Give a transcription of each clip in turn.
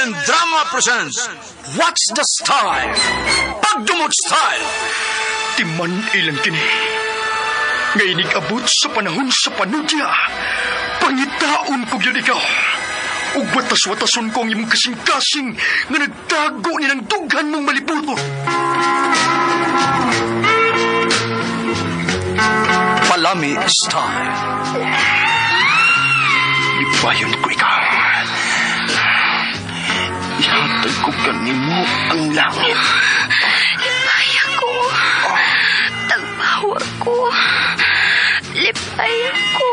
Armen Drama presents What's the Style? Pagdumot Style! Timan ilang kini. Ngayon abot sa panahon sa panudya. Pangitaon ko yun ikaw. Ug watas-watason ko ang imong kasing-kasing nga nagtago ni ng dughan mong malibuto. Palami Style. Libayon ko ikaw. Ihatag ko kanimo ang langit. Lipay ako. Tagbawa ko. Lipay ako.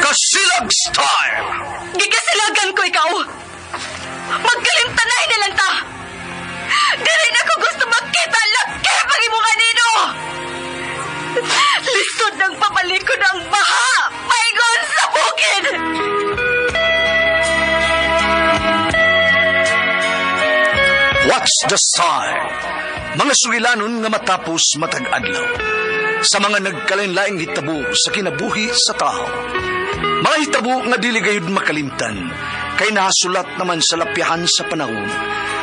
Kasilag Style. Gikasilagan ko ikaw. Magkalimtanay na lang ta. Dili na ko gusto makita laki pag imo kanino. Lisod ng papalikod ang baha. Maygon sa bukid. What's the Style? Mga sugilanon nga matapos matag adlaw. Sa mga nagkalain-laing hitabo sa kinabuhi sa tao. Mga hitabo nga dili gayud makalimtan, kay nahasulat naman sa lapihan sa panahon,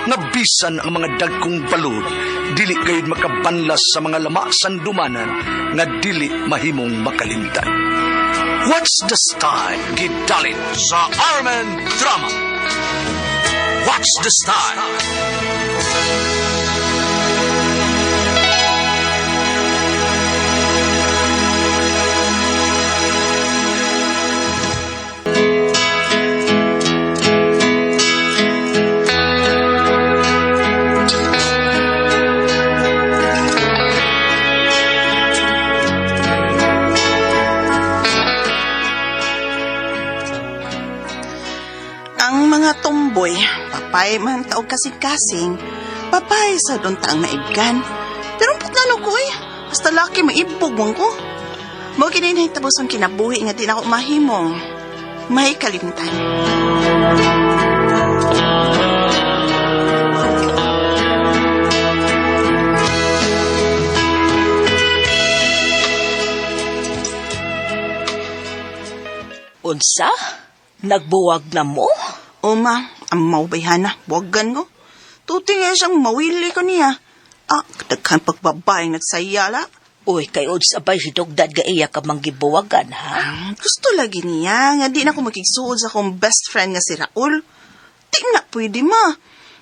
nga bisan ang mga dagkong balod, dili gayud makabanlas sa mga lama sandumanan, nga dili mahimong makalimtan. What's the Style? Gidalit sa Armen Drama. What's the Style? Tomboy, papay man taog kasing-kasing, papay sa dontang naibgan. Pero putlano ko basta laki maibog mong ko. Mo kininay tabos ang kinabuhi nga di na ako mahimong. May kalimtan. Unsa? Nagbuwag na mo? Oma, ang maubayhana, buwagan ko. Tuti nga siyang mawili ko niya. Daghan pagbabayang nagsayala. Uy, kay Ods abay si Dogdad gaiya ka manggibuwagan, ha? Gusto lagi niya, nga di na ako magigsuod sa akong best friend nga si Raul. Di na pwede ma.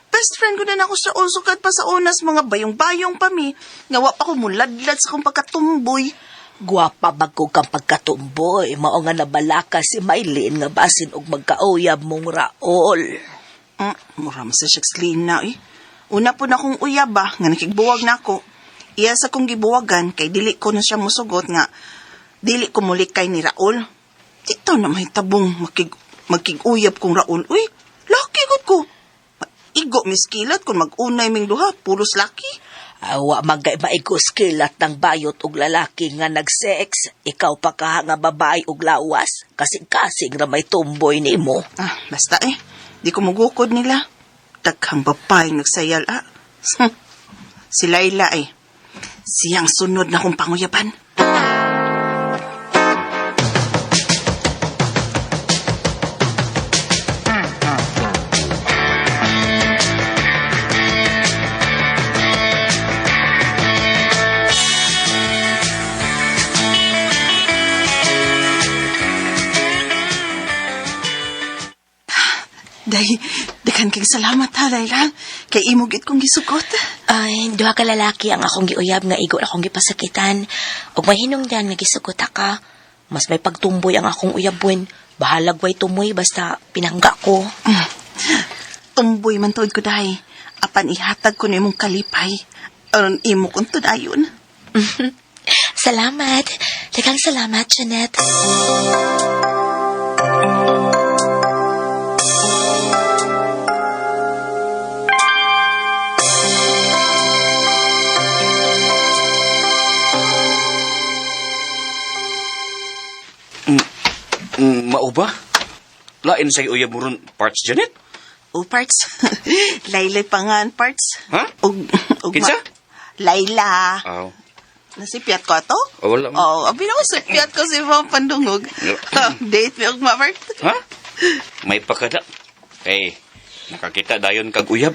Best friend ko na ako sa Raul, sukat pa sa unas mga bayong-bayong pa mi. Nga wa pa ko muladlad sa akong pagkatumboy. Guwapa bago kang pagkatumboy. Mao nga nabalaka si Maylin nga basin og magkauyab mong Raul. Mura mo sa Shakslin na Una po na kong uyab nga nakigbuwag na ako. Iya sa kong gibuwagan kay dili ko na siya musugot nga dili ko mulikay ni Raul. Dito na may tabong magkig-uyab kong Raul. Uy, laki gud ko. Igo miskilat kung mag-unay ming duha, pulos laki. Wa magay maigos kilat ng bayot og lalaki nga nag-sex. Ikaw pa ka nga babae og lawas. Kasing-kasing na may tumboy nimo. Basta di ko mugukod nila. Daghang babae nagsayal Si Layla siyang sunod na kong panguyaban. Dagan kang salamat ha, Layla. Kay imugit kong gisugot. Ay, duha ka lalaki ang akong giuyab nga igo akong gipasakitan. Ug may hinungdan nga gisugot ka. Mas may pagtumboy ang akong uyabon. Bahalag way tumoy basta pinangga ko. Tumboy man tuod ko dahi. Apan ihatag ko nimong kalipay. Aron imo kong tudayon. Salamat. Daghang salamat, Janet. Mao ba? Lain say uyab mo ron parts, Janet? O parts. Laylay pangan parts. Ha? Og Kinsa? Layla. Aw. Nasipiat ko ato? Wala mo. Oo, abi na ko sipiat ko si Ma'am Pandungog. Date mi og Mabert. Ha? May pakada. Eh, nakakita dayon kag uyab.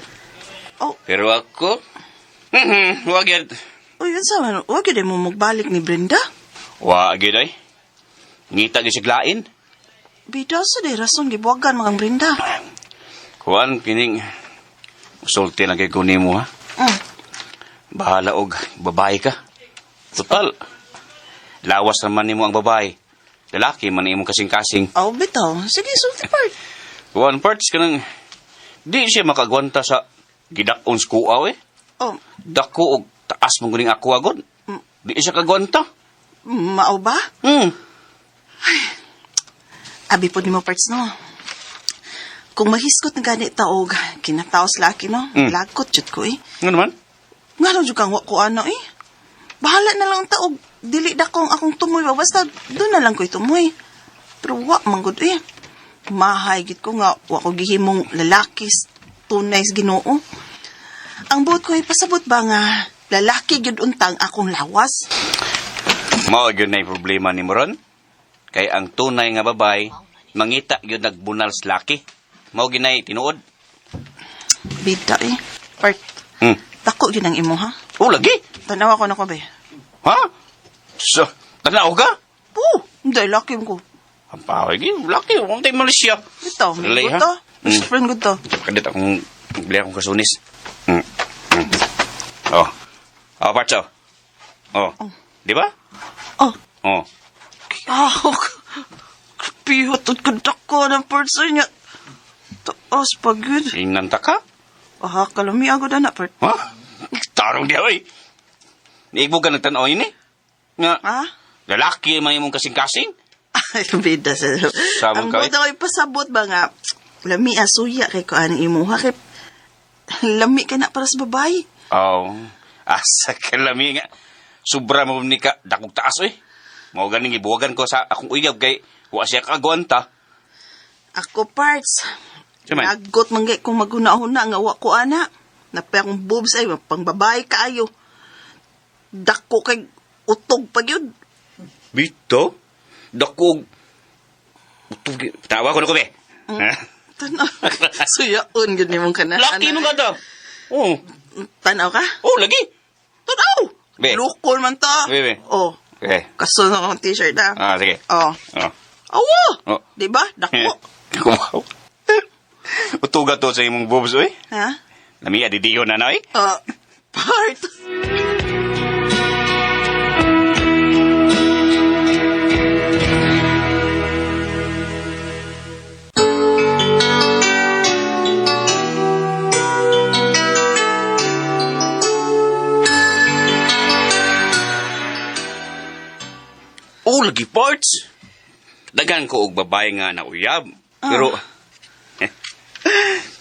Oh, Pero ako, wag yan. uy, yun sa man. Huwag yun mo magbalik ni Brenda. Wag yun ay. Ngita gisiglain. Bida sa di rason gibuwagan mga Brenda. Kuan, kining, sulti lang kay kunin mo ha. Mm. Bahala og babae ka. Total, lawas naman nimo ang babae. Lalaki man imong kasing-kasing. Oh, bitaw. Sige, sulti part. One parts ka nang, di siya makagwanta sa gidakon sa kuaw eh. Oh, Dako og taas mong guning ako agad. Di siya kagwanta. mao ba? Abi po ni mo parts, no? Kung mahiskot na gani taog, kinataos laki, no? Lagot jud ko, eh. Ano naman? Nga na jud kang wa ko ano, eh. Bahala na lang ang taog. Dili da kong akong tumoy ba. Basta doon na lang ko'y tumoy. Pero wa, manggod, eh. Mahay gid ko nga, wa ko gihimong lalaki, tunay sa Ginoo. Ang buot ko ay pasabot ba nga, lalaki gyud untang akong lawas. Mao gyud na problema ni Moron. Kay ang tunay nga babay, mangita gyud nagbunal sa laki. Mao ginay tinuod. Bida, eh. Part, dako yun ang imo, ha? Oh, lagi. Tanawa ko na ko, be. Ha? So, tanaw ka? Hindi, laki ko. Ang paway gyud, laki. Wala tayo Malaysia. Ito, may Lay, good ha? to. Best friend good to. Kadit akong bili akong kasunis. Oh. Oh, Parcho. Oh. Di ba? Oh, Oh. ahok. Pihot at kadako ng person niya. Taas pa, good. Ingnan ta ka? Ah, kalami agad na, part. Ha? Tarong di oy. Niigbo ka nagtanaw yun eh. Nga, Ha? lalaki man imong kasing-kasing. Ay, bida sa... Sabog Ang ka, buta ko'y pasabot ba nga, lami asuya kay ko anong imuha kay lami ka na para sa babae. Oh. Asa kalami nga. Sobra mo ni ka. Dakog taas eh. Mao ganing ibuwagan ko sa akong uyab kay wa siya kagwanta. Ako, parts. Siya man. Nagot manggay kung maguna-huna nga wa ko ana. Napay akong boobs ay pang babae kaayo. Dako kay utog pa gyud. Bito? Dakog. Utog. Tawa ko na ko be. Ha? Tanaw. Suyaon gyud nimong kana. Laki mo ka to. Oh. Tanaw ka? Oh, lagi. Tanaw. Be. Lukol man ta. Be. Oh. Okay. Kaso na akong t-shirt na. Ah, sige. Oh. Oh. Awa! Oh. Di ba? Dako. Kumaw. Utuga to sa imong boobs, oy. Ha? Namiya, didiyo na na, oy. Part. Oh, lagi parts. Dagan ko og babae nga na uyab. Pero,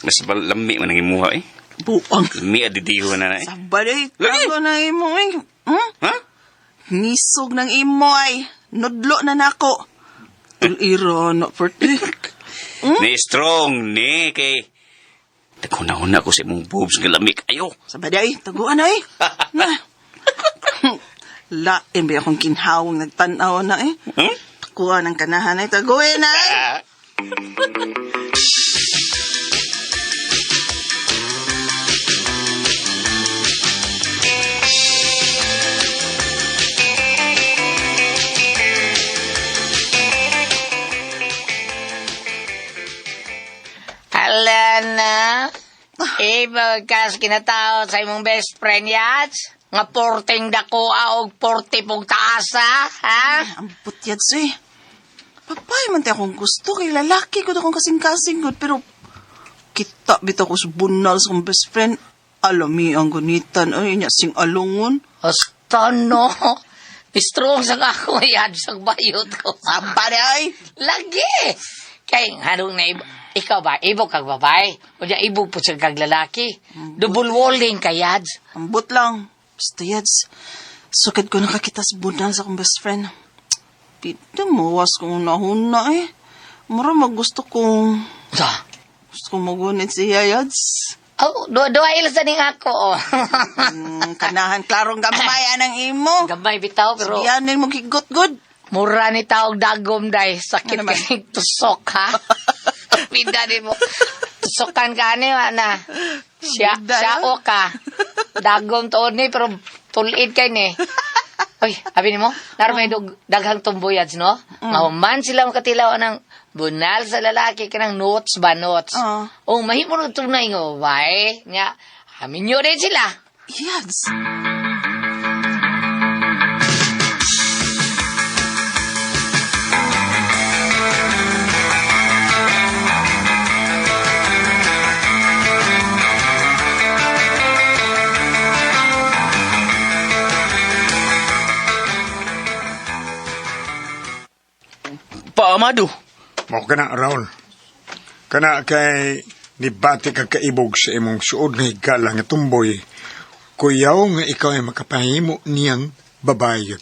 mas lami man ang imuha, eh. Buang. Lami, didiyo na na, eh. Sabaday, Lagi. tago na imo eh. Ha? Nisog ng imo ay. Nudlo na nako. Tuliro na perti. Ni strong, ni, kay... Nagkunahuna ko sa imong boobs nga lami kayo. Sabaday, taguan na eh. Na. Lain ba akong kinhawang nagtanaw na eh. Takuha ng kanahan ay taguin na eh. Ah. Alana, ibagkas kinatao sa imong best friend yats? Nga porting dako og porti pong taasa, ha? Ang putyad siya eh. Papay man tayo akong gusto kay lalaki ko akong kasing-kasing good pero kita bitaw ko sa bunal sa akong best friend. Alami ang gunitan ay niya sing alungon. Hasta no. Strong sa ako yan sa bayot ko. Sabaday! Lagi! Kay harong na ikaw ba, ibo kag babae? O diya ibo po siya kag lalaki? Double walling ka, yads. Ambot lang. Basta yads. Sukad ko nakakita sa bunal sa akong best friend. Pita mawas kong nahuna eh. Mara magusto kong... Sa? Gusto kong magunit siya yads. Oh, dua ilas ning ako. Oh. Kanahan klarong gamay anang imo. Gamay bitaw pero Yan mo kigot good. mura ni taog dagom day. Sakit Ano naman? kasi tusok ha. Pinda din mo. Tusokan ka ni na. Siya o ka. Dagom to ni pero tulid kay ni. Oy, abi nimo, naramay daghang tumboyads no? Mahuman sila makatilaw ng bunal sa lalaki kanang notes ba notes. Oh, mahimo ng tunay nga babae nga. Amin nyo rin sila. Yes. Pa Amado. Mao kana Raul. Kana kay nibati ka kaibog sa imong suod nga higala nga tumboy. Kuyaw nga ikaw ay makapahimo niyang babae.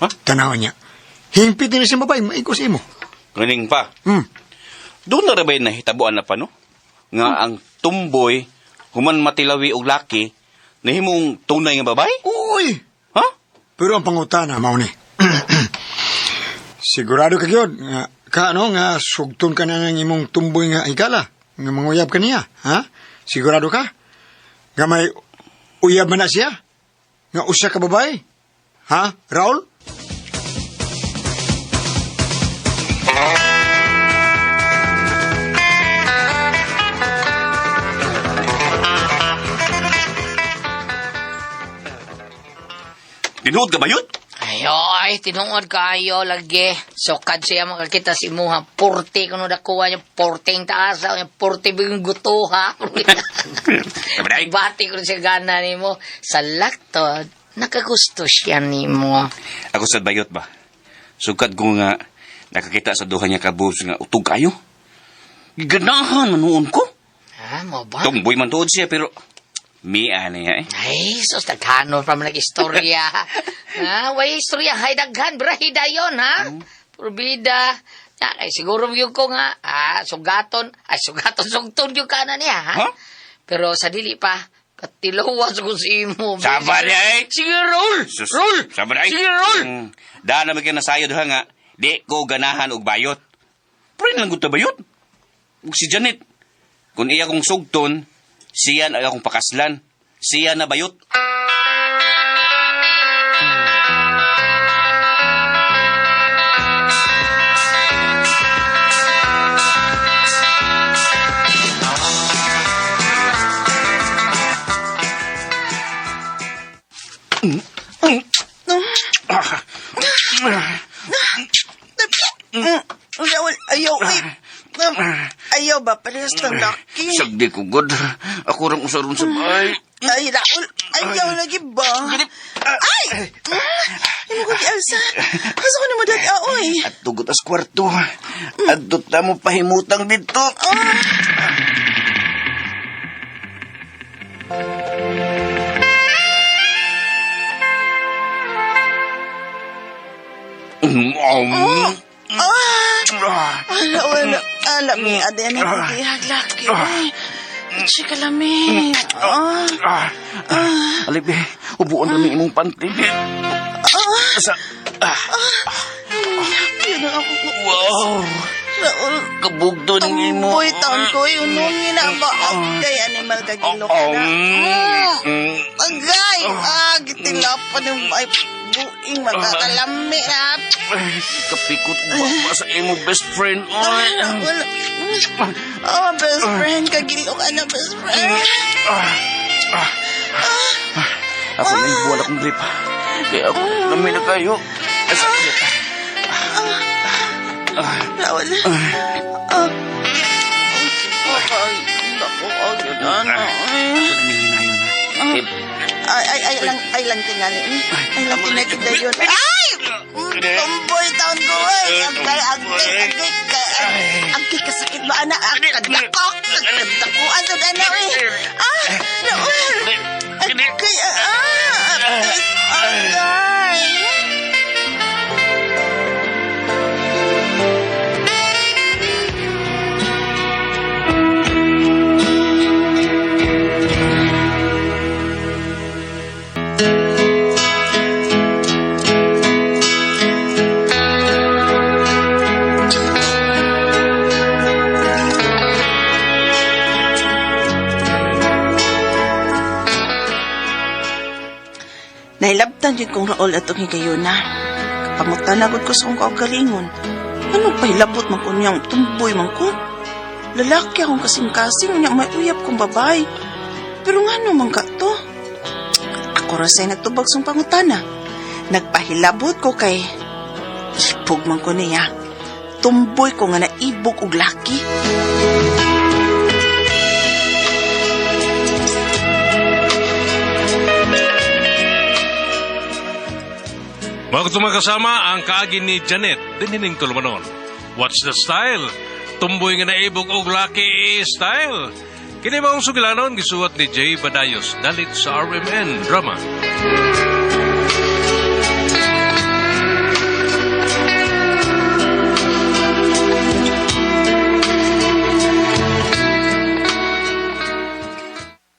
Ha? Tanaw niya. Hingpit din si babae, maikos imo. Ganing pa. Hmm. Doon na rabay nahitabuan na pa, no? Nga ang tumboy, human matilawi og laki, nahimong tunay nga babae? Uy! Ha? Pero ang pangutana, mao ni. Sigurado ka gyud nga kaano nga sugton ka na ng imong tumboy nga higala. Nga manguyab ka niya, ha? Sigurado ka? Nga may uyab man na siya? Nga usa ka babae? Ha, Raul? Tinuod ka ba yun? Ay, tinuod kayo lagi. Sokad siya makakita si Muha. Porte kuno dakuha niya. Porting taasa. Porte bigong gutuha. Bati ko siya gana ni mo. Sa laktod, nakagusto siya ni mo. Ako sa bayot ba? Sugad ko nga nakakita sa duha niya kabus nga utog kayo. Ganahan manuon ko. Ha, mo ba? Tumboy man tuod siya pero miya niya eh. Ay, sos daghanon pa man nag-istorya. Ha, way istorya. Hay daghan, brahida yun, ha? Purbida. Ay, siguro yung ko nga, sugaton. Ay, sugton yung kanan niya, ha? Ha? Pero sa dili pa, katilawas ko si mo. Sabar niya eh. Sige, roll! Sus, Roll! sabar ay. Sige, roll! Daan naman kayo nasayod ha nga. Di ko ganahan og bayot. Pero lang ko bayot. Ug si Janet. Kung iya kong sugton, siya na akong pakaslan. Siya na bayot. Raul, ayaw, ayaw ba? Parehas ng laki. Sagdi ko, God. Ako rin usaron sa bahay. Ay, Raul, ayaw lagi ba? Ay! Ano ko di Elsa? Asa ko na mo dati, aoy? At tugot as kwarto. At duta mo pahimutang dito. Alam ni ade ni putihag laki. Chika lami. Alibi, ubuon kami imong panty. Yun ako. Wow! Raul, Kabugdo ng imo. tumboy taon ko yung nungi na ba? Kay animal kagilok na. Agay! Gitilapan yung ay buing makakalami na. Kapikot ba sa imo best friend? Wala. Best friend. Kagilok ka na, best friend. Ako na yung buwala kong grip. Kaya ako namin na kayo. Sakit. Raul. Ay lang tingali. Ay lang tinagida yun. Ay! Tumboy taon ko eh. Agay kasakit ba anak? Kadakok. Kadakuan sa danaw eh. Raul. Agay. Agay. Nailabtan yun kong Raul atong higayuna. Kapangutanagod ko sa kong kaugalingon. Ano pahilabot man ko niyang tumboy man ko? Lalaki akong kasing-kasing niya may uyap kong babae. Pero nga naman ka to? Ako rasay nagtubag song pangutana. Nagpahilabot ko kay ibog man ko niya. Tumboy ko nga naibog og laki. Mga tumakasama ang kaagin ni Janet, dinining tulumanon. What's the style? Tumboy nga naibog og laki style. Kini maong sugilanon gisuwat ni Jay Badayos dalit sa RMN Drama.